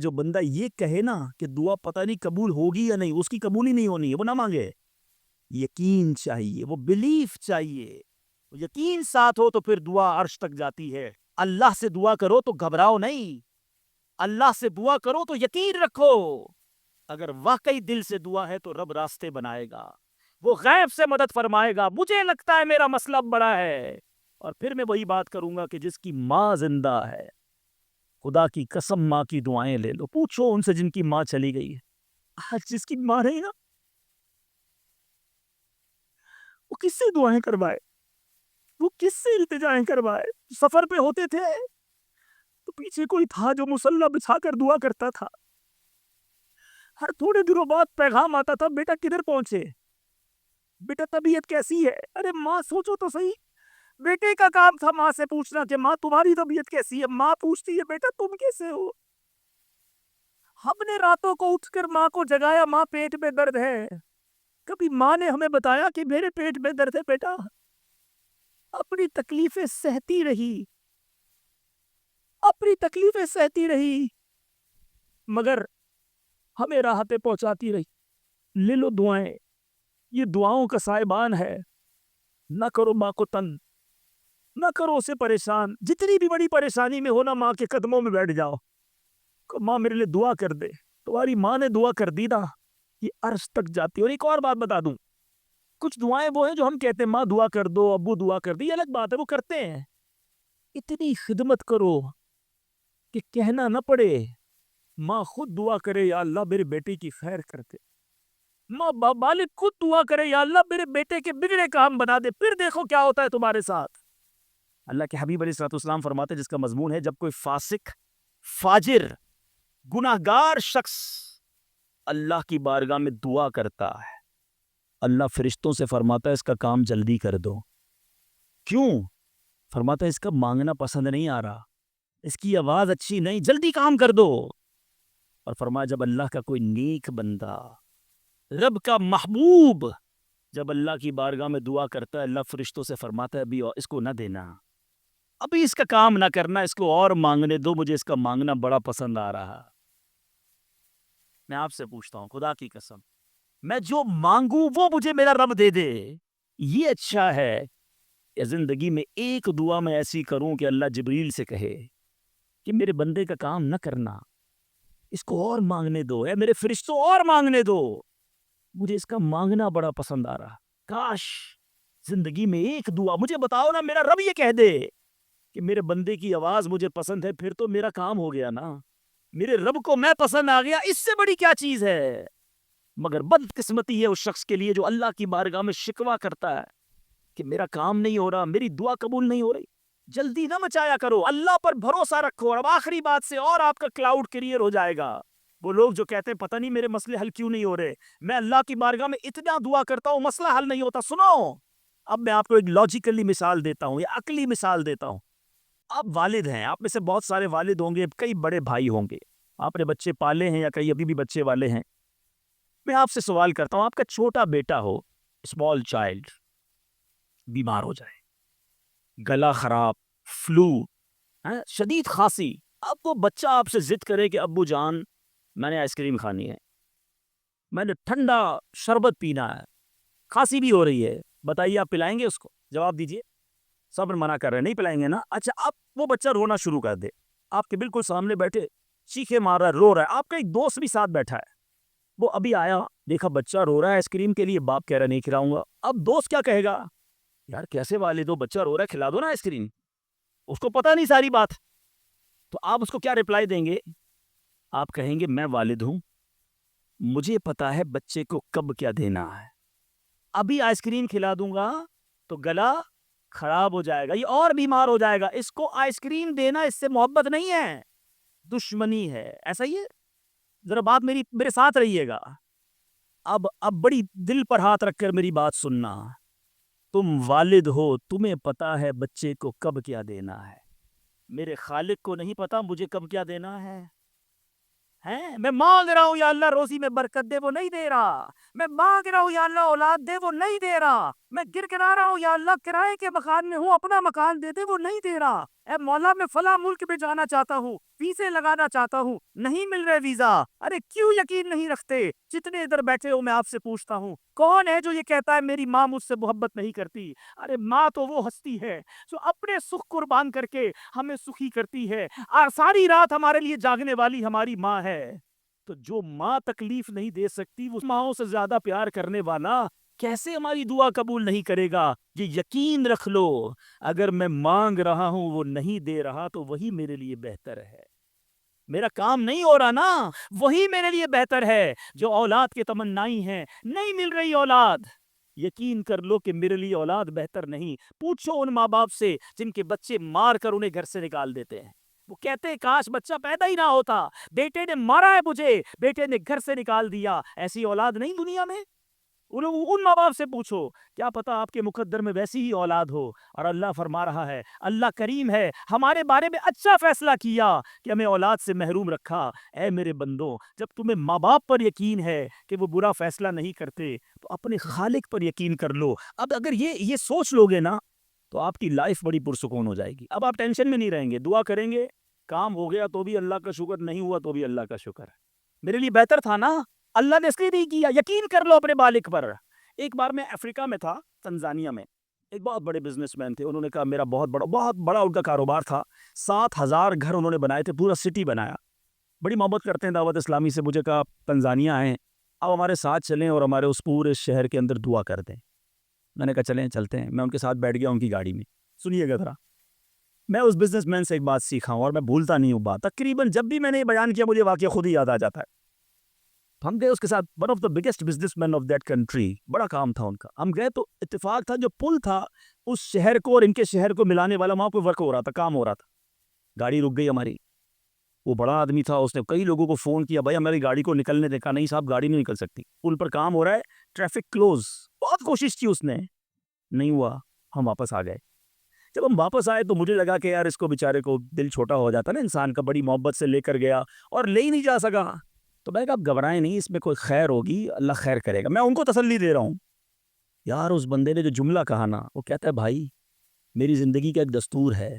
جو بندہ یہ کہے نا کہ دعا پتہ نہیں قبول ہوگی یا نہیں، اس کی قبول ہی نہیں ہونی ہے، وہ نہ مانگے. یقین چاہیے، وہ بلیف چاہیے. یقین ساتھ ہو تو پھر دعا عرش تک جاتی ہے. اللہ سے دعا کرو تو گھبراؤ نہیں، اللہ سے دعا کرو تو یقین رکھو. اگر واقعی دل سے دعا ہے تو رب راستے بنائے گا، وہ غیب سے مدد فرمائے گا. مجھے لگتا ہے میرا مسئلہ بڑا ہے. اور پھر میں وہی بات کروں گا کہ جس کی ماں زندہ ہے، خدا کی قسم ماں کی دعائیں لے لو، پوچھو ان سے جن کی ماں چلی گئی ہے. آج جس کی ماں نہیں نا، وہ کس سے دعائیں کروائے، وہ کس سے التجائیں کروائے. سفر پہ ہوتے تھے تو پیچھے کوئی تھا جو مصلی بچھا کر دعا کرتا تھا. ہر تھوڑے دنوں بعد پیغام آتا تھا، بیٹا کدھر پہنچے، بیٹا طبیعت کیسی ہے. ارے ماں سوچو تو صحیح، بیٹے کا کام تھا ماں سے پوچھنا کہ ماں تمہاری طبیعت کیسی ہے. ماں پوچھتی ہے بیٹا تم کیسے ہو. ہم نے راتوں کو اٹھ کر ماں کو جگایا، ماں پیٹ میں درد ہے. کبھی ماں نے ہمیں بتایا کہ میرے پیٹ میں درد ہے بیٹا. اپنی تکلیفیں سہتی رہی، اپنی تکلیفیں سہتی رہی، مگر ہمیں راحتیں پہنچاتی رہی. لے لو دعائیں، یہ دعاؤں کا سائبان ہے. نہ کرو ماں کو تنگ، نہ کرو اسے پریشان. جتنی بھی بڑی پریشانی میں ہو نا، ماں کے قدموں میں بیٹھ جاؤ کہ ماں میرے لیے دعا کر دے. تمہاری ماں نے دعا کر دی نا، یہ عرش تک جاتی. اور ایک اور بات بتا دوں، کچھ دعائیں وہ ہیں جو ہم کہتے ہیں ماں دعا کر دو، ابو دعا کر دی، یہ الگ بات ہے، وہ کرتے ہیں. اتنی خدمت کرو کہ کہنا نہ پڑے، ماں خود دعا کرے یا اللہ میرے بیٹے کی خیر کر دے. ماں والد خود دعا کرے یا اللہ میرے بیٹے کے بگڑے کام بنا دے. پھر دیکھو کیا ہوتا ہے تمہارے ساتھ. اللہ کے حبیب علیہ الصلوۃ والسلام فرماتے ہیں، جس کا مضمون ہے جب کوئی فاسق، فاجر، گناہگار شخص اللہ کی بارگاہ میں دعا کرتا ہے، اللہ فرشتوں سے فرماتا ہے اس کا کام جلدی کر دو. کیوں؟ فرماتا ہے اس کا مانگنا پسند نہیں آ رہا، اس کی آواز اچھی نہیں، جلدی کام کر دو. اور فرمایا جب اللہ کا کوئی نیک بندہ، رب کا محبوب، جب اللہ کی بارگاہ میں دعا کرتا ہے، اللہ فرشتوں سے فرماتا ہے ابھی اس کو نہ دینا، ابھی اس کا کام نہ کرنا، اس کو اور مانگنے دو، مجھے اس کا مانگنا بڑا پسند آ رہا. میں آپ سے پوچھتا ہوں خدا کی قسم، میں جو مانگوں وہ مجھے میرا رب دے دے، یہ اچھا ہے یا زندگی میں ایک دعا میں ایسی کروں کہ اللہ جبریل سے کہے کہ میرے بندے کا کام نہ کرنا، اس کو اور مانگنے دو، اے میرے فرشتوں اور مانگنے دو، مجھے اس کا مانگنا بڑا پسند آ رہا. کاش زندگی میں ایک دعا مجھے بتاؤ نا، میرا رب یہ کہہ دے کہ میرے بندے کی آواز مجھے پسند ہے، پھر تو میرا کام ہو گیا نا، میرے رب کو میں پسند آ گیا. اس سے بڑی کیا چیز ہے. مگر بدقسمتی ہے اس شخص کے لیے جو اللہ کی بارگاہ میں شکوہ کرتا ہے کہ میرا کام نہیں ہو رہا، میری دعا قبول نہیں ہو رہی. جلدی نہ مچایا کرو، اللہ پر بھروسہ رکھو. اور اب آخری بات سے اور آپ کا کلاؤڈ کلیئر ہو جائے گا. وہ لوگ جو کہتے ہیں پتہ نہیں میرے مسئلے حل کیوں نہیں ہو رہے، میں اللہ کی بارگاہ میں اتنا دعا کرتا ہوں مسئلہ حل نہیں ہوتا. سنو، اب میں آپ کو ایک لاجیکلی مثال دیتا ہوں یا عقلی مثال دیتا ہوں. آپ والد ہیں، آپ میں سے بہت سارے والد ہوں گے، کئی بڑے بھائی ہوں گے، آپ نے بچے پالے ہیں یا کئی ابھی بھی بچے والے ہیں. میں آپ سے سوال کرتا ہوں، آپ کا چھوٹا بیٹا ہو، اسمال چائلڈ، بیمار ہو جائے، گلا خراب، فلو، شدید کھانسی. اب وہ بچہ آپ سے ضد کرے کہ ابو جان میں نے آئس کریم کھانی ہے، میں نے ٹھنڈا شربت پینا ہے، کھانسی بھی ہو رہی ہے، بتائیے آپ پلائیں گے اس کو؟ جواب دیجئے. صبر منع کر رہے ہیں، نہیں پلائیں گے نا. اچھا اب وہ بچہ رونا شروع کر دے، آپ کے بالکل سامنے بیٹھے چیخے مار رہا ہے، رو رہا ہے، آپ کا ایک دوست بھی ساتھ بیٹھا ہے، وہ ابھی آیا، دیکھا بچہ رو رہا ہے آئس کریم کے لیے، باپ کہہ رہا نہیں کھلاؤں گا. اب دوست کیا کہے گا؟ یار کیسے والد ہو، بچہ رو رہا ہے کھلا دو نا آئس کریم. اس کو پتہ نہیں ساری بات. تو آپ اس کو کیا ریپلائی دیں گے؟ آپ کہیں گے میں والد ہوں، مجھے پتا ہے بچے کو کب کیا دینا ہے، ابھی آئس کریم کھلا دوں گا تو گلا خراب ہو جائے گا، یہ اور بیمار ہو جائے گا. اس کو آئس کریم دینا اس سے محبت نہیں ہے، دشمنی ہے. ایسا ہی ہے، ذرا بات میرے ساتھ رہیے گا. اب بڑی دل پر ہاتھ رکھ کر میری بات سننا. تم والد ہو، تمہیں پتا ہے بچے کو کب کیا دینا ہے، میرے خالق کو نہیں پتا مجھے کب کیا دینا ہے. میں مانگ رہا ہوں یا اللہ روزی میں برکت دے، وہ نہیں دے رہا. میں مانگ رہا ہوں یا اللہ اولاد دے، وہ نہیں دے رہا. میں گر گرا رہا ہوں، یا اللہ کرائے کے مکان میں ہوں، اپنا مکان دے دے، وہ نہیں دے رہا۔ اے مولا میں فلاں ملک میں جانا چاہتا ہوں، ویزے لگانا چاہتا ہوں، نہیں مل رہے ویزا۔ ارے کیوں یقین نہیں رکھتے؟ جتنے ادھر بیٹھے ہو میں آپ سے پوچھتا ہوں، کون ہے جو یہ کہتا ہے میری ماں مجھ سے محبت نہیں کرتی؟ ارے ماں تو وہ ہستی ہے جو اپنے سکھ قربان کر کے ہمیں سخی کرتی ہے، اور ساری رات ہمارے لیے جاگنے والی ہماری ماں ہے۔ تو جو ماں تکلیف نہیں دے سکتی، وہ ماؤں سے زیادہ پیار کرنے والا کیسے ہماری دعا قبول نہیں کرے گا؟ یہ یقین رکھ لو، اگر میں مانگ رہا ہوں وہ نہیں دے رہا تو وہی میرے لیے بہتر ہے۔ میرا کام نہیں ہو رہا نا، وہی میرے لیے بہتر ہے۔ جو اولاد کے تمنائی ہیں، نہیں مل رہی اولاد، یقین کر لو کہ میرے لیے اولاد بہتر نہیں۔ پوچھو ان ماں باپ سے جن کے بچے مار کر انہیں گھر سے نکال دیتے ہیں، وہ کہتے ہیں کاش بچہ پیدا ہی نہ ہوتا، بیٹے نے مارا ہے مجھے، بیٹے نے گھر سے نکال دیا۔ ایسی اولاد نہیں دنیا میں؟ ان ماں باپ سے پوچھو، کیا پتا آپ کے مقدر میں ویسی ہی اولاد ہو۔ اور اللہ فرما رہا ہے، اللہ کریم ہے، ہمارے بارے میں اچھا فیصلہ کیا کہ ہمیں اولاد سے محروم رکھا۔ اے میرے بندو، جب تمہیں ماں باپ پر یقین ہے کہ وہ برا فیصلہ نہیں کرتے، تو اپنے خالق پر یقین کر لو۔ اب اگر یہ سوچ لو گے نا، تو آپ کی لائف بڑی پرسکون ہو جائے گی۔ اب آپ ٹینشن میں نہیں رہیں گے، دعا کریں گے، کام ہو گیا تو بھی اللہ کا شکر، نہیں ہوا تو بھی اللہ کا شکر، میرے لیے بہتر تھا نا، اللہ نے اس لیے نہیں کیا۔ یقین کر لو اپنے مالک پر۔ ایک بار میں افریقہ میں تھا، تنزانیہ میں، ایک بہت بڑے بزنس مین تھے، انہوں نے کہا میرا بہت بڑا ان کا کاروبار تھا، 7,000 گھر انہوں نے بنائے تھے، پورا سٹی بنایا، بڑی محبت کرتے ہیں دعوت اسلامی سے۔ مجھے کہا تنزانیہ آئیں، اب ہمارے ساتھ چلیں اور ہمارے اس پورے شہر کے اندر دعا کر دیں۔ میں نے کہا چلیں، چلتے ہیں۔ میں ان کے ساتھ بیٹھ گیا ان کی گاڑی میں۔ سنیے گا ذرا، میں اس بزنس مین سے ایک بات سیکھا ہوں اور میں بھولتا نہیں ہوں بات، تقریباً جب بھی میں نے یہ بیان کیا مجھے واقعہ خود ہی یاد آ جاتا ہے۔ ہم گئے اس کے ساتھ، one of the biggest business man of that country, بڑا کام تھا ان کا۔ ہم گئے تو اتفاق تھا جو پل تھا اس شہر کو اور ان کے شہر کو ملانے والا، وہاں کوئی ورک ہو رہا تھا، کام ہو رہا تھا۔ گاڑی رک گئی ہماری، وہ بڑا آدمی تھا، اس نے کئی لوگوں کو فون کیا، بھائی ہماری گاڑی کو نکلنے دیکھا، نہیں صاحب گاڑی نہیں نکل سکتی، پل پر کام ہو رہا ہے، ٹریفک کلوز۔ بہت کوشش کی اس نے، نہیں ہوا، ہم واپس آ گئے۔ جب ہم واپس آئے تو مجھے لگا کہ یار اس کو بیچارے کو دل چھوٹا ہو جاتا نا انسان کا، بڑی محبت سے لے کر گیا اور لے ہی نہیں جا سکا۔ تو میں کہا آپ گھبرائیں نہیں، اس میں کوئی خیر ہوگی، اللہ خیر کرے گا، میں ان کو تسلی دے رہا ہوں۔ یار اس بندے نے جو جملہ کہا نا، وہ کہتا ہے بھائی میری زندگی کا ایک دستور ہے،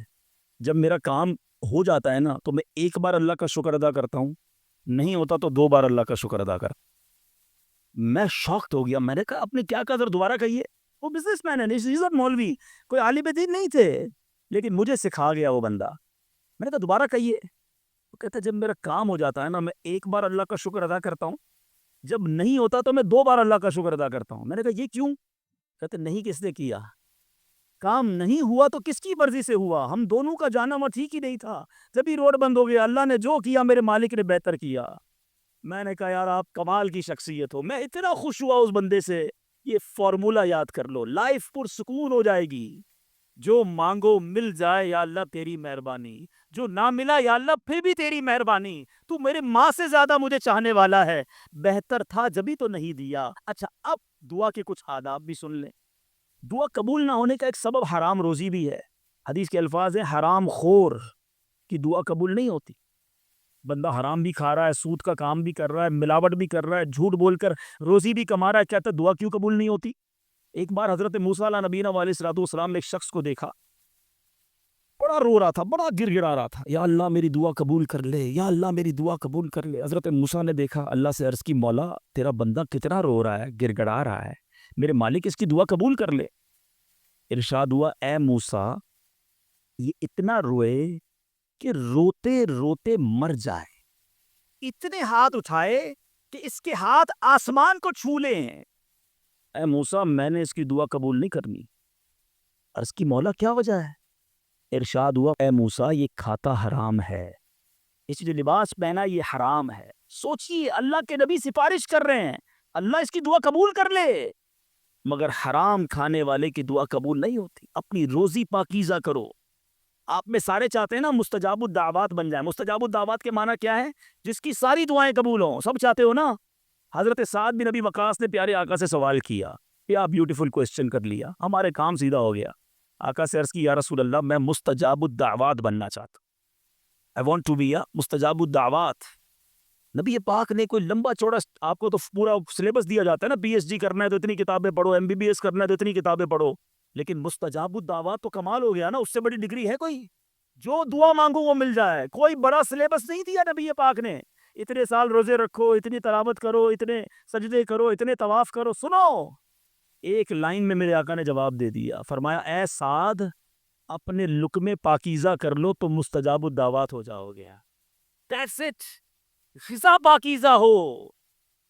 جب میرا کام ہو جاتا ہے نا تو میں ایک بار اللہ کا شکر ادا کرتا ہوں، نہیں ہوتا تو 2 بار اللہ کا شکر ادا کر۔ میں شاکڈ ہو گیا، میں نے کہا آپ نے کیا کہا، ذرا دوبارہ کہیے۔ وہ بزنس مین ہے، مولوی، کوئی عالم دین نہیں تھے، لیکن مجھے سکھا گیا وہ بندہ۔ میں نے کہا دوبارہ کہیے۔ وہ کہتا ہے جب میرا کام ہو جاتا ہے نا، میں ایک بار اللہ کا شکر ادا کرتا ہوں، جب نہیں ہوتا تو میں 2 بار اللہ کا شکر ادا کرتا ہوں۔ میں نے کہا یہ کیوں؟ کہتے نہیں کس نے کیا، کام نہیں ہوا تو کس کی مرضی سے ہوا، ہم دونوں کا جانا مت ٹھیک ہی نہیں تھا، جب ہی روڈ بند ہو گیا، اللہ نے جو کیا میرے مالک نے بہتر کیا۔ میں نے کہا یار آپ کمال کی شخصیت ہو، میں اتنا خوش ہوا اس بندے سے۔ یہ فارمولا یاد کر لو، لائف پرسکون ہو جائے گی۔ جو مانگو مل جائے یا اللہ تیری مہربانی، جو نہ ملا یا اللہ پھر بھی تیری مہربانی، تو میرے ماں سے زیادہ مجھے چاہنے والا ہے، بہتر تھا جبھی تو نہیں دیا۔ اچھا اب دعا کے کچھ آداب بھی سن لیں۔ دعا قبول نہ ہونے کا ایک سبب حرام روزی بھی ہے۔ حدیث کے الفاظ ہیں حرام خور کی دعا قبول نہیں ہوتی۔ بندہ حرام بھی کھا رہا ہے، سود کا کام بھی کر رہا ہے، ملاوٹ بھی کر رہا ہے، جھوٹ بول کر روزی بھی کما رہا ہے، کہتا ہے دعا کیوں قبول نہیں ہوتی؟ ایک بار حضرت موسیٰ علیہ نبینا علیہ الصلوۃ والسلام نے ایک شخص کو دیکھا، بڑا رو رہا تھا، بڑا گر گڑا رہا تھا، یا اللہ میری دعا قبول کر لے، یا اللہ میری دعا قبول کر لے۔ حضرت موسیٰ نے دیکھا، اللہ سے عرض کی مولا تیرا بندہ کتنا رو رہا ہے، گر گڑا رہا ہے، میرے مالک اس کی دعا قبول کر لے۔ ارشاد ہوا اے موسیٰ یہ اتنا روئے کہ روتے روتے مر جائے، اتنے ہاتھ اٹھائے کہ اس کے ہاتھ آسمان کو چھو لیں۔ اے موسیٰ میں نے اس کی دعا قبول نہیں کرنی۔ عرض کی مولا کیا وجہ ہے؟ ارشاد ہوا اے موسیٰ یہ کھاتا حرام ہے، اس جو لباس پہنا یہ حرام ہے۔ سوچئے اللہ کے نبی سفارش کر رہے ہیں اللہ اس کی دعا قبول کر لے، مگر حرام کھانے والے کی دعا قبول نہیں ہوتی۔ اپنی روزی پاکیزہ کرو۔ آپ میں سارے چاہتے ہیں نا مستجاب الدعوات بن جائیں۔ مستجاب الدعوات کے معنی کیا ہے؟ جس کی ساری دعائیں قبول ہوں، سب چاہتے ہو نا؟ حضرت سعد بن ابی وقاص نے پیارے آقا سے سوال کیا، کیا بیوٹیفل کوسچن کر لیا، ہمارے کام سیدھا ہو گیا۔ آقا سے عرض کی یا رسول اللہ میں مستجاب الدعوات بننا چاہتا ہوں، I want to be a مستجاب الدعوات۔ نبی پاک نے کوئی لمبا چوڑا، آپ کو تو پورا سلیبس دیا جاتا ہے نا، پی ایچ ڈی کرنا ہے تو اتنی کتابیں پڑھو، ایم بی بی ایس کرنا ہے تو اتنی کتابیں پڑھو، لیکن مستجاب الدعوات تو کمال ہو گیا نا، اس سے بڑی ڈگری ہے کوئی؟ جو دعا مانگو وہ مل جائے، کوئی بڑا سلیبس نہیں دیا نبی پاک نے، اتنے سال روزے رکھو، اتنی تلاوت کرو، اتنے سجدے کرو، اتنے طواف کرو. سنو، ایک لائن میں میرے آقا نے جواب دے دیا، فرمایا اے سعد اپنے لقمے پاکیزہ کر لو تو مستجاب الدعوات ہو جاؤ گے. That's it. غذا پاکیزہ ہو،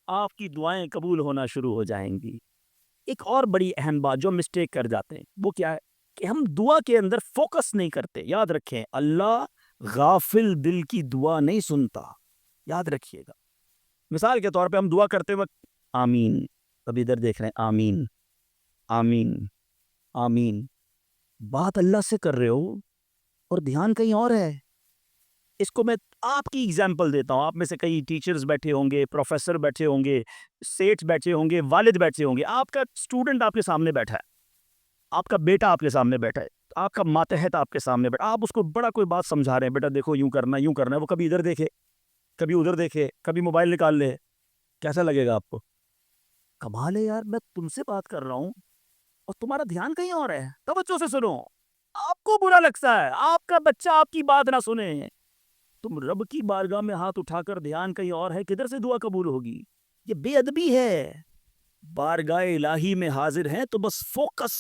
آپ کی دعائیں قبول ہونا شروع ہو جائیں گی. ایک اور بڑی اہم بات جو مسٹیک کر جاتے ہیں وہ کیا ہے کہ ہم دعا کے اندر فوکس نہیں کرتے. یاد رکھیں، اللہ غافل دل کی دعا نہیں سنتا، یاد رکھیے گا. مثال کے طور پہ ہم دعا کرتے وقت آمین، ابھی ادھر دیکھ رہے ہیں آمین آمین آمین، بات اللہ سے کر رہے ہو اور دھیان کہیں اور ہے. اس کو میں آپ کی ایگزامپل دیتا ہوں. آپ میں سے کئی ٹیچرز بیٹھے ہوں گے، پروفیسر بیٹھے ہوں گے، سیٹھ بیٹھے ہوں گے، والد بیٹھے ہوں گے. آپ کا اسٹوڈنٹ آپ کے سامنے بیٹھا ہے، آپ کا بیٹا آپ کے سامنے بیٹھا ہے، آپ کا ماتحت آپ کے سامنے بیٹھا، آپ اس کو بڑا کوئی بات سمجھا رہے ہیں، بیٹا دیکھو یوں کرنا یوں کرنا ہے. وہ کبھی ادھر دیکھے، کبھی ادھر دیکھے، کبھی موبائل نکال لے. کیسا لگے گا آپ کو؟ کمال ہے یار، میں تم سے بات کر رہا ہوں اور تمہارا دھیان کہیں اور ہے. توجہ سے سنو. آپ کو برا لگتا ہے آپ کا بچہ آپ کی بات نہ سنے. تم رب کی بارگاہ میں ہاتھ اٹھا کر دھیان کہیں اور ہے، کدھر سے دعا قبول ہوگی؟ یہ بے ادبی ہے. بارگاہ الہی میں حاضر ہیں تو بس فوکس،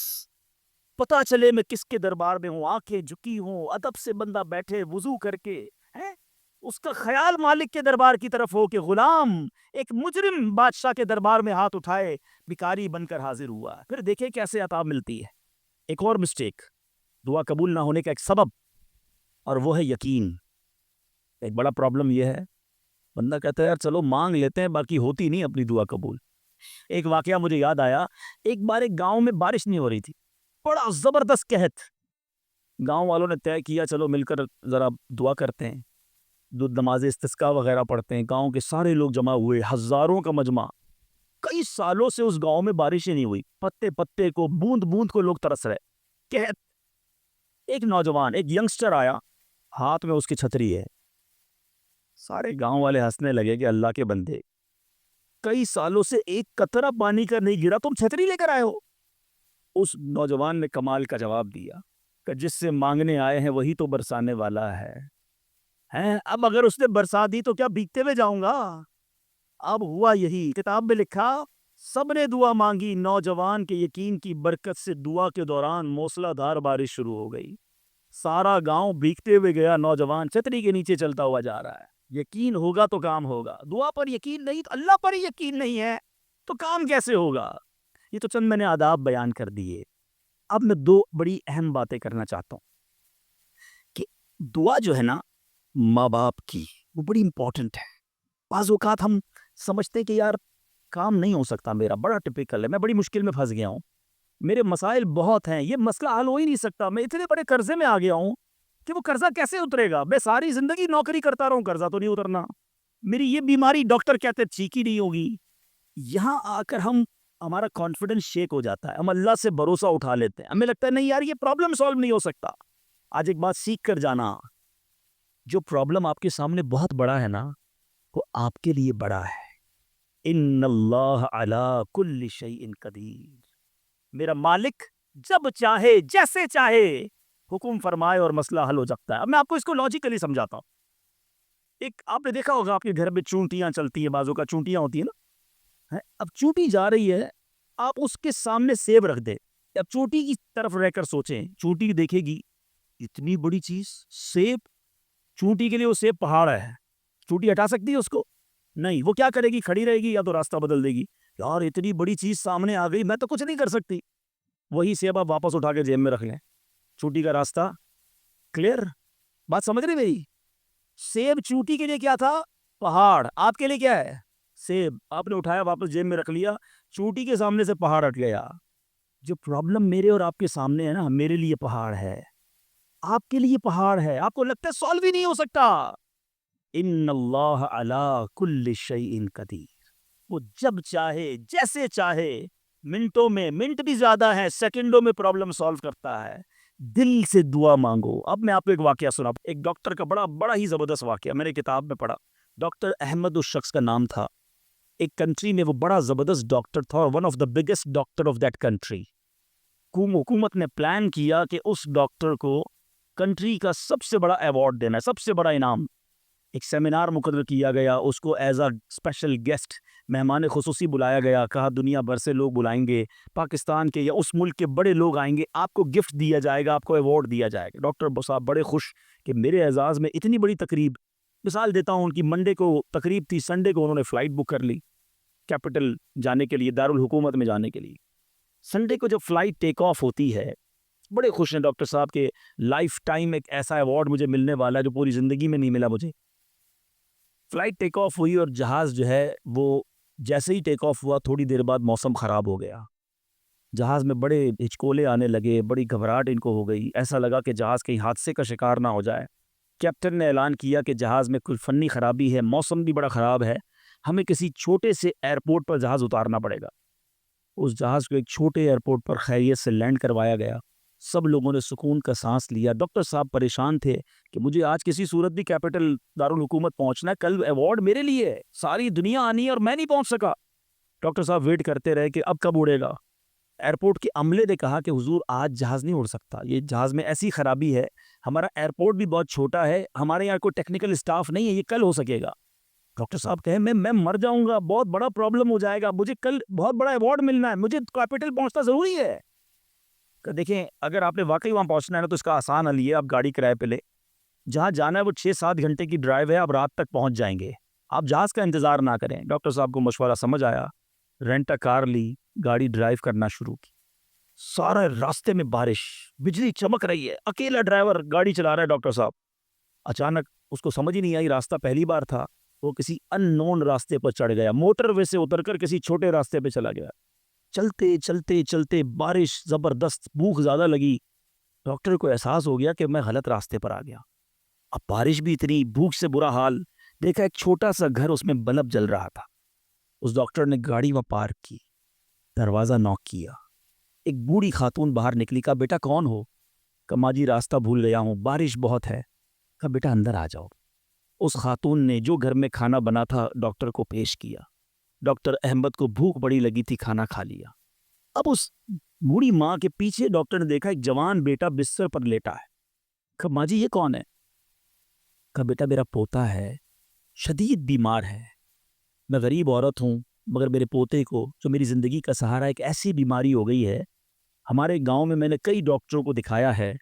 پتا چلے میں کس کے دربار میں ہوں، آنکھیں جھکی ہوں، ادب سے بندہ بیٹھے وضو کر کے، اس کا خیال مالک کے دربار کی طرف ہو کہ غلام ایک مجرم بادشاہ کے دربار میں ہاتھ اٹھائے، بھکاری بن کر حاضر ہوا. پھر دیکھیں کیسے عطا ملتی ہے. ایک اور مسٹیک دعا قبول نہ ہونے کا ایک سبب، اور وہ ہے یقین. ایک بڑا پرابلم یہ ہے، بندہ کہتا ہے یار چلو مانگ لیتے ہیں، باقی ہوتی نہیں اپنی دعا قبول. ایک واقعہ مجھے یاد آیا. ایک بار ایک گاؤں میں بارش نہیں ہو رہی تھی، بڑا زبردست قحط. گاؤں والوں نے طے کیا چلو مل کر ذرا دعا کرتے ہیں، نماز استسقاء وغیرہ پڑھتے ہیں. گاؤں کے سارے لوگ جمع ہوئے، ہزاروں کا مجمع. کئی سالوں سے اس گاؤں میں بارشیں نہیں ہوئی، پتے پتے کو، بوند بوند کو لوگ ترس رہے. قحط. ایک نوجوان، ایک ینگسٹر آیا، ہاتھ میں اس کی چھتری ہے. سارے گاؤں والے ہنسنے لگے کہ اللہ کے بندے، کئی سالوں سے ایک قطرہ پانی کا نہیں گرا، تم چھتری لے کر آئے ہو. اس نوجوان نے کمال کا جواب دیا کہ جس سے مانگنے آئے ہیں وہی تو برسانے والا ہے. اب اگر اس نے برسا دی تو کیا بھیگتے ہوئے جاؤں گا؟ اب ہوا یہی، کتاب میں لکھا سب نے دعا مانگی، نوجوان کے یقین کی برکت سے دعا کے دوران موسلا دھار بارش شروع ہو گئی. سارا گاؤں بھیگتے ہوئے گیا، نوجوان چھتری کے نیچے چلتا ہوا جا رہا ہے. یقین ہوگا تو کام ہوگا. دعا پر یقین نہیں تو اللہ پر یقین نہیں ہے تو کام کیسے ہوگا؟ یہ تو چند میں نے آداب بیان کر دیے. اب میں دو بڑی اہم باتیں کرنا چاہتا ہوں کہ دعا جو ہے نا ماں باپ کی، وہ بڑی امپورٹنٹ ہے. بعض اوقات ہم سمجھتے کہ یار کام نہیں ہو سکتا میرا، بڑا ٹپیکل ہے، میں بڑی مشکل میں پھنس گیا ہوں، میرے مسائل بہت ہیں، یہ مسئلہ حل ہو ہی نہیں سکتا، میں اتنے بڑے قرضے میں آ گیا ہوں کہ وہ قرضہ کیسے اترے گا؟ میں ساری زندگی نوکری کرتا رہوں، قرضہ تو نہیں اترنا، میری یہ بیماری ڈاکٹر کہتے ٹھیک ہی نہیں ہوگی. یہاں آ کر ہمارا کانفیڈنس شیک ہو جاتا ہے، ہم اللہ سے بھروسہ اٹھا لیتے ہیں، ہمیں لگتا ہے نہیں یار یہ پرابلم سالو نہیں ہو سکتا. آج ایک بات سیکھ کر جانا، جو پرابلم آپ کے سامنے بہت بڑا ہے نا، وہ آپ کے لیے بڑا ہے. ان اللہ علی کل شیء قدیر. میرا مالک جب چاہے جیسے چاہے حکم فرمائے اور مسئلہ حل ہو سکتا ہے. اب میں آپ کو اس کو لاجیکلی سمجھاتا ہوں. ایک آپ نے دیکھا ہوگا آپ کے گھر میں چونٹیاں چلتی ہیں، بازو کا چونٹیاں ہوتی ہیں نا. اب چونٹی جا رہی ہے، آپ اس کے سامنے سیب رکھ دے. اب چونٹی کی طرف رہ کر سوچیں، چونٹی دیکھے گی اتنی بڑی چیز سیب، چونٹی کے لیے وہ سیب پہاڑ ہے، چونٹی ہٹا سکتی ہے اس کو؟ نہیں. وہ کیا کرے گی؟ کھڑی رہے گی یا تو راستہ بدل دے گی. یار اتنی بڑی چیز سامنے آ گئی، میں تو کچھ نہیں کر سکتی. وہی سیب آپ واپس اٹھا کے جیب میں رکھ لیں، چونٹی کا راستہ کلیئر. بات سمجھ رہے میری؟ سیب چونٹی کے لیے کیا تھا؟ پہاڑ. آپ کے لیے کیا ہے؟ سیب. آپ نے اٹھایا واپس جیب میں رکھ لیا، چونٹی کے سامنے سے پہاڑ ہٹ گیا. جو پرابلم میرے اور آپ کے سامنے ہے نا، میرے لیے پہاڑ ہے، آپ کے لیے پہاڑ ہے، آپ کو لگتا ہے سالو ہی نہیں ہو سکتا. ان اللہ علی کل شیء قدیر. وہ جب چاہے جیسے چاہے، منٹوں میں، منٹ بھی زیادہ ہے، سیکنڈوں میں پرابلم سالو کرتا ہے. دل سے دعا مانگو. اب میں آپ کو ایک واقعہ سنا، ایک ڈاکٹر کا بڑا ہی زبردست واقعہ میں نے کتاب میں پڑھا. ڈاکٹر احمد اس شخص کا نام تھا. ایک کنٹری میں وہ بڑا زبردست ڈاکٹر تھا اور one of the biggest doctor of that country. حکومت نے پلان کیا کہ اس ڈاکٹر کو کنٹری کا سب سے بڑا ایوارڈ دینا ہے, سب سے بڑا انعام. ایک سیمینار مقرر کیا گیا, اس کو ایز اے اسپیشل گیسٹ مہمان خصوصی بلایا گیا. کہا دنیا بھر سے لوگ بلائیں گے, پاکستان کے یا اس ملک کے بڑے لوگ آئیں گے, آپ کو گفٹ دیا جائے گا, آپ کو ایوارڈ دیا جائے گا. ڈاکٹر صاحب بڑے خوش کہ میرے اعزاز میں اتنی بڑی تقریب. مثال دیتا ہوں, ان کی منڈے کو تقریب تھی, سنڈے کو انہوں نے فلائٹ بک کر لی کیپٹل جانے کے لیے, دارالحکومت میں جانے کے لیے. سنڈے کو جب فلائٹ ٹیک آف ہوتی ہے, بڑے خوش ہیں ڈاکٹر صاحب کے لائف ٹائم ایک ایسا ایوارڈ مجھے ملنے والا ہے جو پوری زندگی میں نہیں ملا مجھے. فلائٹ ٹیک آف ہوئی اور جہاز جو ہے وہ جیسے ہی ٹیک آف ہوا تھوڑی دیر بعد موسم خراب ہو گیا. جہاز میں بڑے ہچکولے آنے لگے, بڑی گھبراہٹ ان کو ہو گئی. ایسا لگا کہ جہاز کہیں حادثے کا شکار نہ ہو جائے. کیپٹن نے اعلان کیا کہ جہاز میں کوئی فنی خرابی ہے, موسم بھی بڑا خراب ہے, ہمیں کسی چھوٹے سے ایئرپورٹ پر جہاز اتارنا پڑے گا. اس جہاز کو ایک چھوٹے ایئرپورٹ پر خیریت سے لینڈ کروایا گیا. سب لوگوں نے سکون کا سانس لیا. ڈاکٹر صاحب پریشان تھے کہ مجھے آج کسی صورت بھی کیپٹل دارالحکومت پہنچنا ہے, کل ایوارڈ میرے لیے ہے, ساری دنیا آنی ہے اور میں نہیں پہنچ سکا. ڈاکٹر صاحب ویٹ کرتے رہے کہ اب کب اڑے گا. ایئرپورٹ کے عملے نے کہا کہ حضور آج جہاز نہیں اڑ سکتا, یہ جہاز میں ایسی خرابی ہے, ہمارا ایئرپورٹ بھی بہت چھوٹا ہے, ہمارے یہاں کوئی ٹیکنیکل اسٹاف نہیں ہے, یہ کل ہو سکے گا. ڈاکٹر صاحب کہے میں مر جاؤں گا, بہت بڑا پرابلم ہو جائے گا, مجھے کل بہت بڑا ایوارڈ ملنا ہے, مجھے کیپٹل پہنچنا ضروری ہے. کہ دیکھیں اگر آپ نے واقعی وہاں پہنچنا ہے نا تو اس کا آسان حل یہ ہے, آپ گاڑی کرائے پہ لے, جہاں جانا ہے وہ 6-7 گھنٹے کی ڈرائیو ہے, آپ رات تک پہنچ جائیں گے, آپ جہاز کا انتظار نہ کریں. ڈاکٹر صاحب کو مشورہ سمجھ آیا, رینٹ ا کار لی, گاڑی ڈرائیو کرنا شروع کی. سارے راستے میں بارش, بجلی چمک رہی ہے, اکیلا ڈرائیور گاڑی چلا رہا ہے ڈاکٹر صاحب. اچانک اس کو سمجھ ہی نہیں آئی, راستہ پہلی بار تھا, وہ کسی ان نون راستے پر چڑھ گیا, موٹر وے سے اتر کر کسی چھوٹے راستے پہ چلا گیا. چلتے چلتے چلتے بارش زبردست, بھوک زیادہ لگی. ڈاکٹر کو احساس ہو گیا کہ میں غلط راستے پر آ گیا. اب بارش بھی اتنی, بھوک سے برا حال. دیکھا ایک چھوٹا سا گھر, اس میں بلب جل رہا تھا. اس ڈاکٹر نے گاڑی وہاں پارک کی, دروازہ نوک کیا. ایک بوڑھی خاتون باہر نکلی. کہا بیٹا کون ہو؟ کہا ماں جی راستہ بھول گیا ہوں, بارش بہت ہے. کہا بیٹا اندر آ جاؤ. اس خاتون نے جو گھر میں کھانا بنا تھا ڈاکٹر کو پیش کیا. ڈاکٹر احمد کو بھوک بڑی لگی تھی, کھانا کھا لیا. اب اس بوڑھی ماں کے پیچھے ڈاکٹر نے دیکھا ایک جوان بیٹا بستر پر لیٹا ہے. کہا ماں جی یہ کون ہے؟ کہا بیٹا میرا پوتا ہے, شدید بیمار ہے. میں غریب عورت ہوں مگر میرے پوتے کو جو میری زندگی کا سہارا, ایک ایسی بیماری ہو گئی ہے, ہمارے گاؤں میں نے کئی ڈاکٹروں کو دکھایا ہے.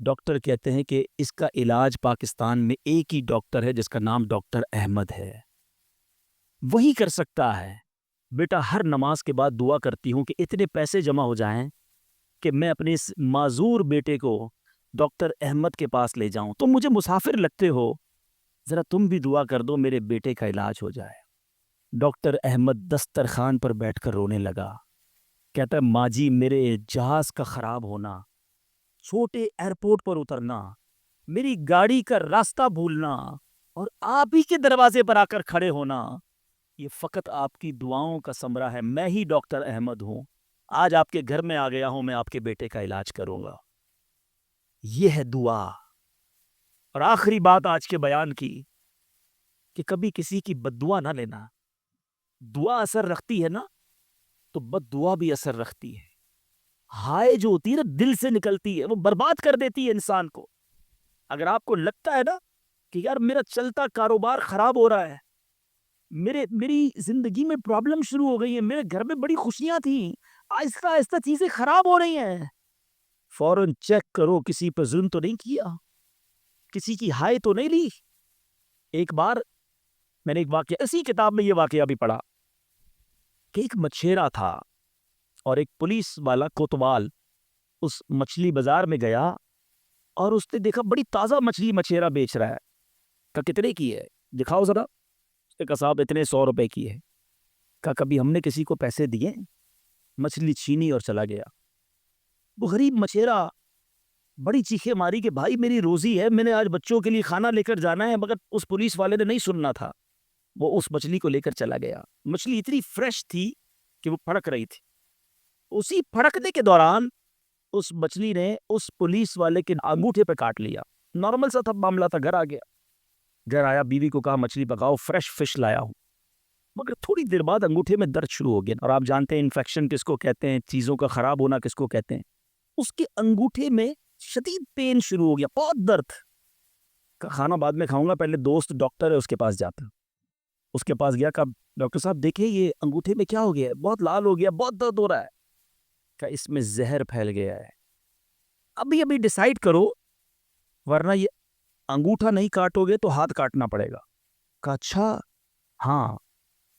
ڈاکٹر کہتے ہیں کہ اس کا علاج پاکستان میں ایک ہی ڈاکٹر ہے جس کا نام ڈاکٹر احمد ہے, وہی کر سکتا ہے. بیٹا ہر نماز کے بعد دعا کرتی ہوں کہ اتنے پیسے جمع ہو جائیں کہ میں اپنے اس معذور بیٹے کو ڈاکٹر احمد کے پاس لے جاؤں. تم مجھے مسافر لگتے ہو, ذرا تم بھی دعا کر دو میرے بیٹے کا علاج ہو جائے. ڈاکٹر احمد دسترخوان پر بیٹھ کر رونے لگا. کہتا ہے ماں جی میرے جہاز کا خراب ہونا, چھوٹے ایئرپورٹ پر اترنا, میری گاڑی کا راستہ بھولنا اور آپ ہی کے دروازے پر آ کر کھڑے ہونا, یہ فقط آپ کی دعاؤں کا ثمرہ ہے. میں ہی ڈاکٹر احمد ہوں, آج آپ کے گھر میں آ گیا ہوں, میں آپ کے بیٹے کا علاج کروں گا. یہ ہے دعا. اور آخری بات آج کے بیان کی کہ کبھی کسی کی بد دعا نہ لینا. دعا اثر رکھتی ہے نا تو بد دعا بھی اثر رکھتی ہے. ہائے جو ہوتی ہے نا دل سے نکلتی ہے, وہ برباد کر دیتی ہے انسان کو. اگر آپ کو لگتا ہے نا کہ یار میرا چلتا کاروبار خراب ہو رہا ہے, میری زندگی میں پرابلم شروع ہو گئی ہے, میرے گھر میں بڑی خوشیاں تھیں, آہستہ آہستہ چیزیں خراب ہو رہی ہیں, فوراً چیک کرو کسی پر ظلم تو نہیں کیا, کسی کی ہائے تو نہیں لی. ایک بار میں نے ایک واقعہ, اسی کتاب میں یہ واقعہ بھی پڑھا کہ ایک مچھیرا تھا اور ایک پولیس والا کوتوال اس مچھلی بازار میں گیا اور اس نے دیکھا بڑی تازہ مچھلی مچھیرا بیچ رہا ہے. کہا کتنے کی ہے دکھاؤ ذرا. اس نے کہا صاحب اتنے 100 روپے کی ہے. کہا کبھی ہم نے کسی کو پیسے دیے؟ مچھلی چھینی اور چلا گیا. وہ غریب مچھیرا بڑی چیخیں ماری کہ بھائی میری روزی ہے, میں نے آج بچوں کے لیے کھانا لے کر جانا ہے, مگر اس پولیس والے نے نہیں سننا تھا. وہ اس مچھلی کو لے کر چلا گیا. مچھلی اتنی فریش تھی کہ وہ پھڑک رہی تھی. اسی پھڑکنے کے دوران اس مچھلی نے اس پولیس والے کے انگوٹھے پہ کاٹ لیا. نارمل سا تھا معاملہ, تھا گھر آ گیا. گھر آیا, بیوی کو کہا مچھلی پکاؤ, فریش فش لایا ہوں. مگر تھوڑی دیر بعد انگوٹھے میں درد شروع ہو گیا, اور آپ جانتے ہیں انفیکشن کس کو کہتے ہیں, چیزوں کا خراب ہونا کس کو کہتے ہیں. اس کے انگوٹھے میں شدید پین شروع ہو گیا, بہت درد. کھانا بعد میں کھاؤں گا, پہلے دوست ڈاکٹر ہے اس کے پاس جاتا. اس کے پاس گیا, کہا ڈاکٹر صاحب دیکھیں یہ انگوٹھے میں کیا ہو گیا ہے, بہت لال ہو گیا, بہت درد ہو رہا ہے. کہ اس میں زہر پھیل گیا ہے, ابھی ابھی ڈیسائیڈ کرو ورنہ یہ انگوٹھا نہیں کاٹو گے تو ہاتھ کاٹنا پڑے گا. کہا اچھا, ہاں.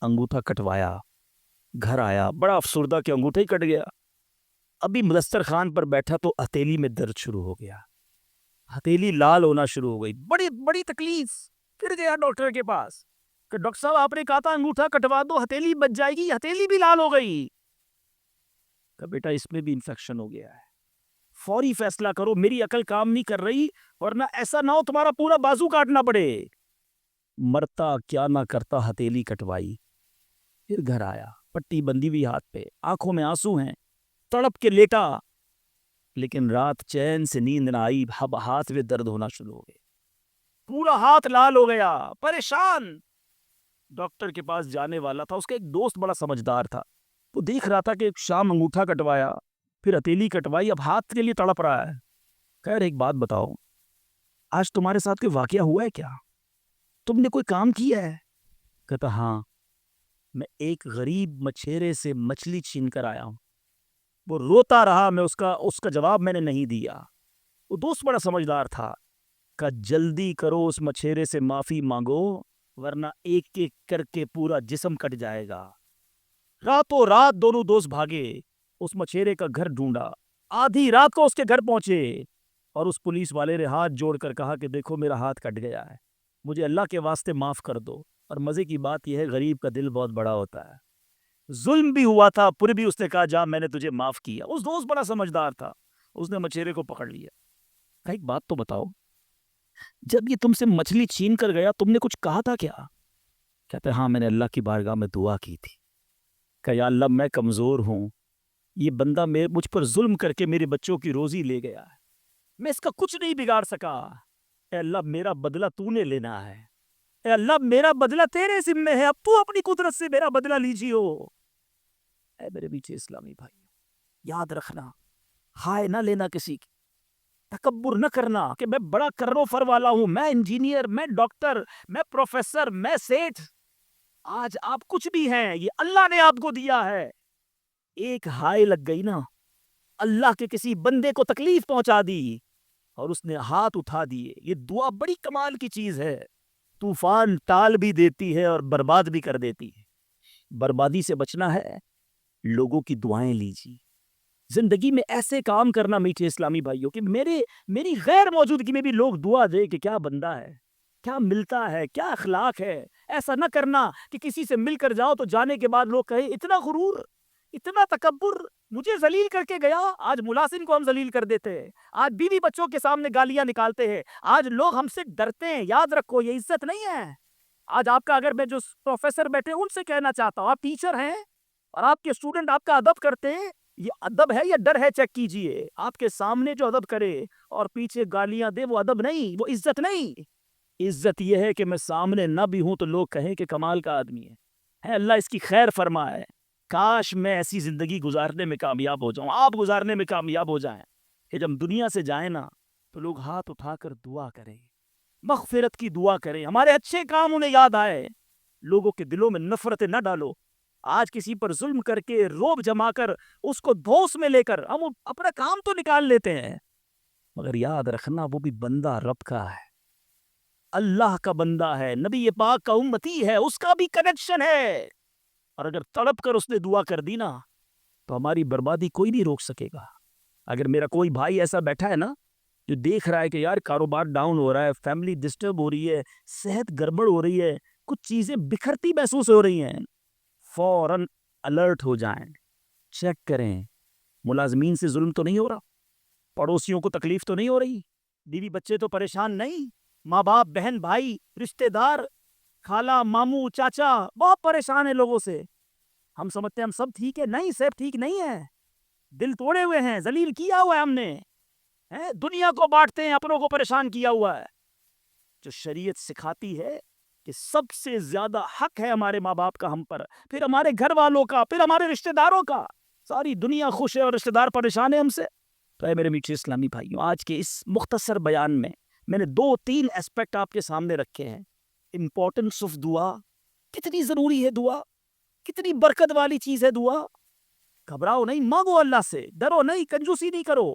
انگوٹھا کٹوایا, گھر آیا, بڑا افسردہ کہ انگوٹھا ہی کٹ گیا. ابھی مدثر خان پر بیٹھا تو ہتھیلی میں درد شروع ہو گیا, ہتھیلی لال ہونا شروع ہو گئی, بڑی بڑی تکلیف. پھر گیا ڈاکٹر کے پاس کہ ڈاکٹر صاحب آپ نے کہا تھا انگوٹھا کٹوا دو, ہتھیلی بچ جائے گی, ہتھیلی بھی لال ہو گئی. کہ بیٹا اس میں بھی انفیکشن ہو گیا ہے, فوری فیصلہ کرو, میری عقل کام نہیں کر رہی, ورنہ ایسا نہ ہو تمہارا پورا بازو کاٹنا پڑے. مرتا کیا نہ کرتا, ہتھیلی کٹوائی. پھر گھر آیا, پٹی بندی ہوئی ہاتھ پہ, آنکھوں میں آنسو ہیں, تڑپ کے لیٹا. لیکن رات چین سے نیند نہ آئی, ہاتھ میں درد ہونا شروع ہو گیا, پورا ہاتھ لال ہو گیا, پریشان. ڈاکٹر کے پاس جانے والا تھا, اس کا ایک دوست بڑا سمجھدار تھا, وہ دیکھ رہا تھا کہ شام انگوٹھا کٹوایا, پھر ہتھیلی کٹوائی, اب ہاتھ کے لیے تڑپ رہا ہے. خیر ایک بات بتاؤ, آج تمہارے ساتھ کوئی واقعہ ہوا ہے کیا, تم نے کوئی کام کیا ہے؟ کہتا ہاں, میں ایک غریب مچھیرے سے مچھلی چھین کر آیا ہوں. وہ روتا رہا, میں اس کا جواب میں نے نہیں دیا. وہ دوست بڑا سمجھدار تھا, کہ جلدی کرو اس مچھیرے سے معافی مانگو, ورنہ ایک ایک کر کے پورا جسم کٹ جائے گا. راتوں رات دونوں دوست بھاگے, اس مچھیرے کا گھر ڈھونڈا, آدھی رات کو اس کے گھر پہنچے, اور اس پولیس والے نے ہاتھ جوڑ کر کہا کہ دیکھو میرا ہاتھ کٹ گیا ہے, مجھے اللہ کے واسطے معاف کر دو. اور مزے کی بات یہ ہے, غریب کا دل بہت بڑا ہوتا ہے, ظلم بھی ہوا تھا, پھر بھی اس نے کہا جا میں نے تجھے معاف کیا. اس دوست بڑا سمجھدار تھا, اس نے مچھیرے کو پکڑ لیا. ایک بات تو بتاؤ, جب یہ تم سے مچھلی چھین کر گیا تم نے کچھ کہا تھا کیا؟ کہتے ہاں میں نے اللہ کی بارگاہ میں دعا کی تھی, کہ یا اللہ میں کمزور ہوں, یہ بندہ مجھ پر ظلم کر کے میرے بچوں کی روزی لے گیا ہے, میں اس کا کچھ نہیں بگاڑ سکا, اے اللہ میرا بدلہ تو نے لینا ہے, اے اللہ میرا بدلہ تیرے ذمہ ہے, اب تو اپنی قدرت سے میرا بدلہ لیجیو. اے میرے میٹھے اسلامی بھائی, یاد رکھنا, ہائے نہ لینا کسی کی, تکبر نہ کرنا کہ میں بڑا کرنو فر والا ہوں, میں انجینئر, میں ڈاکٹر, میں پروفیسر, میں سیٹھ. آج آپ کچھ بھی ہیں, یہ اللہ نے آپ کو دیا ہے. ایک ہائے لگ گئی نا, اللہ کے کسی بندے کو تکلیف پہنچا دی, اور اس نے ہاتھ اٹھا دیے. یہ دعا بڑی کمال کی چیز ہے, طوفان ٹال بھی دیتی ہے اور برباد بھی کر دیتی ہے. بربادی سے بچنا ہے, لوگوں کی دعائیں لیجیے. زندگی میں ایسے کام کرنا میٹھے اسلامی بھائیوں کہ میری غیر موجودگی میں بھی لوگ دعا دے کہ کیا بندہ ہے, کیا ملتا ہے, کیا اخلاق ہے. ایسا نہ کرنا کہ کسی سے مل کر جاؤ تو جانے کے بعد لوگ کہیں اتنا غرور, اتنا تکبر, مجھے ذلیل کر کے گیا. آج ملازم کو ہم ذلیل کر دیتے ہیں, آج بیوی بچوں کے سامنے گالیاں نکالتے ہیں, آج لوگ ہم سے ڈرتے ہیں. یاد رکھو یہ عزت نہیں ہے. آج آپ کا, اگر میں جو پروفیسر بیٹھے ان سے کہنا چاہتا ہوں, آپ ٹیچر ہیں اور آپ کے اسٹوڈنٹ آپ کا ادب کرتے ہیں, یہ ادب ہے یا ڈر ہے چیک کیجئے. آپ کے سامنے جو ادب کرے اور پیچھے گالیاں دے, وہ ادب نہیں, وہ عزت نہیں. عزت یہ ہے کہ میں سامنے نہ بھی ہوں تو لوگ کہیں کہ کمال کا آدمی ہے, اللہ اس کی خیر فرمائے. کاش میں ایسی زندگی گزارنے میں کامیاب ہو جاؤں, آپ گزارنے میں کامیاب ہو جائیں, کہ جب دنیا سے جائیں نا تو لوگ ہاتھ اٹھا کر دعا کریں, مغفرت کی دعا کریں, ہمارے اچھے کام انہیں یاد آئے. لوگوں کے دلوں میں نفرتیں نہ ڈالو. آج کسی پر ظلم کر کے, روب جما کر, اس کو دھوس میں لے کر ہم اپنا کام تو نکال لیتے ہیں, مگر یاد رکھنا وہ بھی بندہ رب کا ہے, اللہ کا بندہ ہے, نبی پاک کا امتی ہے, اس کا بھی کنیکشن ہے. اور اگر تڑپ کر اس نے دعا کر دی نا تو ہماری بربادی کوئی نہیں روک سکے گا. اگر میرا کوئی بھائی ایسا بیٹھا ہے نا جو دیکھ رہا ہے کہ یار کاروبار ڈاؤن ہو رہا ہے, فیملی ڈسٹرب ہو رہی ہے, صحت گڑبڑ ہو رہی ہے, کچھ چیزیں بکھرتی محسوس ہو رہی ہیں, فوراً الرٹ ہو جائیں, چیک کریں ملازمین سے ظلم تو نہیں ہو رہا, پڑوسیوں کو تکلیف تو نہیں ہو رہی, بیوی بچے تو پریشان نہیں, ماں باپ بہن بھائی رشتہ دار خالہ ماموں چاچا بہت پریشان ہیں لوگوں سے. ہم سمجھتے ہیں ہم سب ٹھیک ہے, نہیں سب ٹھیک نہیں ہے, دل توڑے ہوئے ہیں, ذلیل کیا ہوا ہے ہم نے, دنیا کو بانٹتے ہیں, اپنوں کو پریشان کیا ہوا ہے. جو شریعت سکھاتی ہے کہ سب سے زیادہ حق ہے ہمارے ماں باپ کا ہم پر، پھر ہمارے گھر والوں کا، پھر ہمارے رشتہ داروں کا. ساری دنیا خوش ہے اور رشتہ دار پریشان ہے ہم سے. تو اے میرے میٹھے اسلامی بھائیوں، آج کے اس مختصر بیان میں نے 2-3 ایسپیکٹ آپ کے سامنے رکھے ہیں. امپورٹنس آف دعا، کتنی ضروری ہے دعا، کتنی برکت والی چیز ہے دعا. گھبراؤ نہیں، مانگو اللہ سے، ڈرو نہیں، کنجوسی نہیں کرو،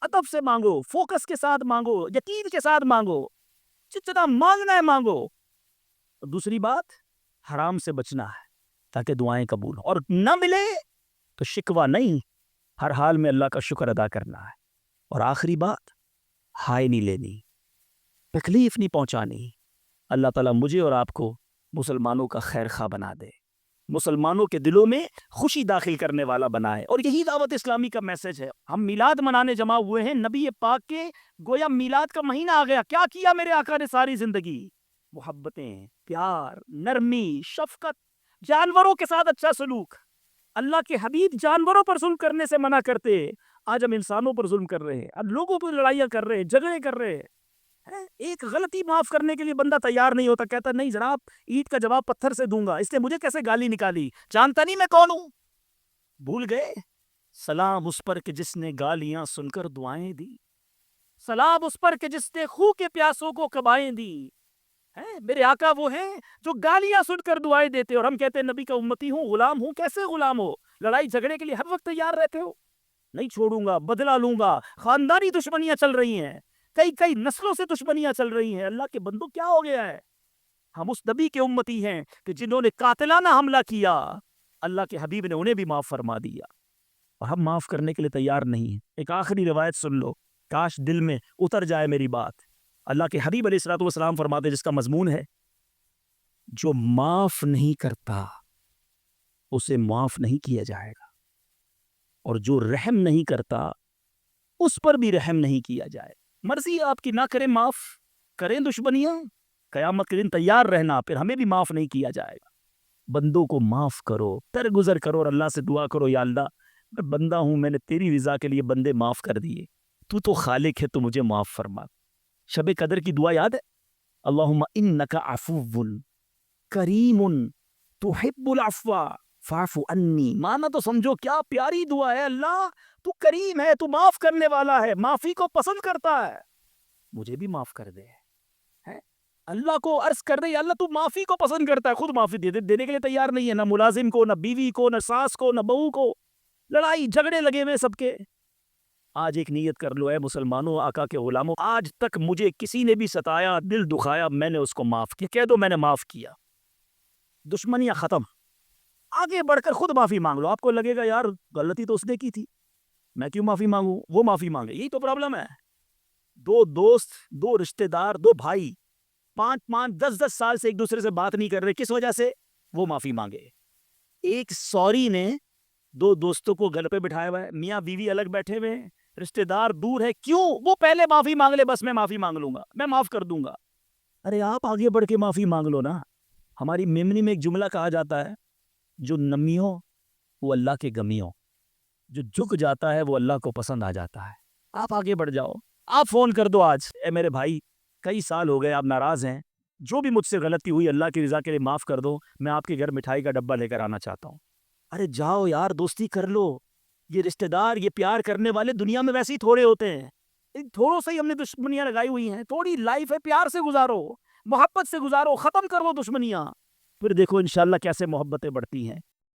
ادب سے مانگو، فوکس کے ساتھ مانگو، یقین کے ساتھ مانگو، جتنا مانگنا ہے مانگو. دوسری بات، حرام سے بچنا ہے تاکہ دعائیں قبول ہوں، اور نہ ملے تو شکوہ نہیں، ہر حال میں اللہ کا شکر ادا کرنا ہے. اور آخری بات، ہائے نہیں لینی، تکلیف نہیں پہنچانی. اللہ تعالیٰ مجھے اور آپ کو مسلمانوں کا خیر خواہ بنا دے، مسلمانوں کے دلوں میں خوشی داخل کرنے والا بنائے. اور یہی دعوت اسلامی کا میسج ہے. ہم میلاد منانے جمع ہوئے ہیں، نبی پاک کے گویا میلاد کا مہینہ آ گیا. کیا کیا میرے آقا نے ساری زندگی؟ محبتیں، پیار، نرمی، شفقت، جانوروں کے ساتھ اچھا سلوک. اللہ کے حبیب جانوروں پر ظلم کرنے سے منع کرتے، آج ہم انسانوں پر ظلم کر رہے ہیں، اب لوگوں پر لڑائیاں کر رہے ہیں، جھگڑے کر رہے ہیں. ایک غلطی معاف کرنے کے لیے بندہ تیار نہیں ہوتا، کہتا نہیں جناب اینٹ کا جواب پتھر سے دوں گا، اس نے مجھے کیسے گالی نکالی، جانتا نہیں میں کون ہوں. بھول گئے؟ سلام اس پر کہ جس نے گالیاں سن کر دعائیں دی، سلام اس پر کہ جس نے خوں کے پیاسوں کو قبائیں دی. میرے آقا وہ ہیں جو گالیاں سن کر دعائیں دیتے، اور ہم کہتے ہیں نبی کا امتی ہوں، غلام ہوں. کیسے غلام ہو؟ لڑائی جھگڑے کے لیے ہر وقت تیار رہتے ہو. نہیں چھوڑوں گا، بدلہ لوں گا. خاندانی دشمنیاں چل رہی ہیں، کئی نسلوں سے دشمنیاں چل رہی ہیں. اللہ کے بندو کیا ہو گیا ہے؟ ہم اس نبی کے امتی ہیں کہ جنہوں نے قاتلانہ حملہ کیا، اللہ کے حبیب نے انہیں بھی معاف فرما دیا، اور ہم معاف کرنے کے لیے تیار نہیں ہیں. ایک آخری روایت سن لو، کاش دل میں اتر جائے میری بات. اللہ کے حبیب علیہ الصلوۃ والسلام فرماتے، جس کا مضمون ہے جو معاف نہیں کرتا اسے معاف نہیں کیا جائے گا، اور جو رحم نہیں کرتا اس پر بھی رحم نہیں کیا جائے. مرضی آپ کی، نہ کریں معاف، کریں دشمنیاں، قیامت کے دن تیار رہنا، پھر ہمیں بھی معاف نہیں کیا جائے گا. بندوں کو معاف کرو، درگزر کرو، اور اللہ سے دعا کرو، یا اللہ میں بندہ ہوں، میں نے تیری رضا کے لیے بندے معاف کر دیے، تو خالق ہے، تو مجھے معاف فرما. شب قدر کی دعا یاد ہے؟ اللہم انک عفو کریم تحب العفو فاعف عنی. مانا تو سمجھو کیا پیاری دعا ہے. اللہ تو کریم ہے، تو معاف کرنے والا ہے، معافی کو پسند کرتا ہے، مجھے بھی معاف کر دے. اللہ کو عرض کر دے، اللہ تو معافی کو پسند کرتا ہے، خود معافی دینے کے لیے تیار نہیں ہے، نہ ملازم کو، نہ بیوی کو، نہ ساس کو، نہ بہو کو. لڑائی جھگڑے لگے ہوئے سب کے. آج ایک نیت کر لو، اے مسلمانوں، آقا کے غلاموں، آج تک مجھے کسی نے بھی ستایا، دل دکھایا، میں نے اس کو معاف کیا. کہہ دو میں نے معاف کیا، دشمنیاں ختم. آگے بڑھ کر خود معافی مانگ لو. آپ کو لگے گا یار غلطی تو اس نے کی تھی، میں کیوں معافی مانگوں، وہ معافی مانگے. یہی تو پرابلم ہے. دو دوست، دو رشتہ دار، دو بھائی 5-5 10-10 سال سے ایک دوسرے سے بات نہیں کر رہے، کس وجہ سے؟ وہ معافی مانگے. ایک سوری نے دو دوستوں کو گھر پہ بٹھایا ہوا ہے، میاں بیوی الگ بیٹھے ہوئے ہیں، رشتہ دار دور ہے. کیوں؟ وہ پہلے معافی مانگ لے، بس میں معافی مانگ لوں گا، میں معاف کر دوں گا. ارے آپ آگے بڑھ کے معافی مانگ لو نا. ہماری میمنی میں ایک جملہ کہا جاتا ہے، جو نمی ہو وہ اللہ کے گمی ہو، جو جھک جاتا ہے وہ اللہ کو پسند آ جاتا ہے. آپ آگے بڑھ جاؤ. آپ فون کر دو آج، اے میرے بھائی کئی سال ہو گئے آپ ناراض ہیں، جو بھی مجھ سے غلطی ہوئی اللہ کی رضا کے لیے معاف کر دو، میں آپ کے گھر مٹھائی کا ڈبہ لے کر آنا چاہتا ہوں. ارے جاؤ یار، دوستی کر لو. یہ رشتہ دار، یہ پیار کرنے والے دنیا میں ویسے ہی تھوڑے ہوتے ہیں. ان تھوڑوں سے ہی ہم نے دشمنیاں لگائی ہوئی ہیں. تھوڑی لائف ہے، پیار سے گزارو، محبت سے گزارو، ختم کرو دشمنیاں، پھر دیکھو انشاءاللہ کیسے محبتیں بڑھتی ہیں.